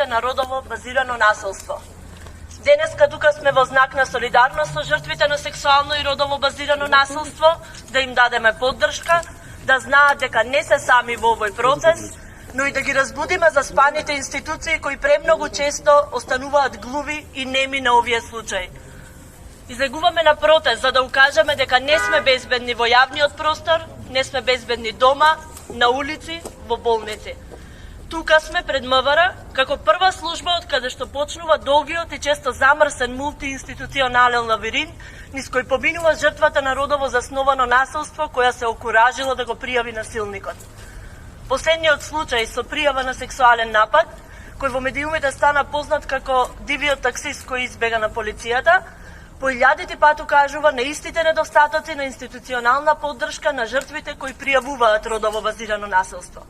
жртвите на родово базирано насилство. Денеска тука сме во знак на солидарност со жртвите на сексуално и родово базирано насилство, да им дадеме поддршка, да знаат дека не се сами во овој процес, но и да ги разбудиме заспаните институции кои премногу често остануваат глуви и неми на овие случаи. Излегуваме на протест за да укажеме дека не сме безбедни во јавниот простор, не сме безбедни дома, на улици, во болници. Тука сме пред МВР како прва служба од каде што почнува долгиот и често замрсен мултиинституционален лавиринт низ кој поминува жртвата на родово засновано насилство која се окуражила да го пријави насилникот. Последниот случај со пријава на сексуален напад, кој во медиумите стана познат како дивиот таксист кој избега на полицијата, по илјадити пат укажува на истите недостатоци на институционална поддршка на жртвите кои пријавуваат родово базирано насилство.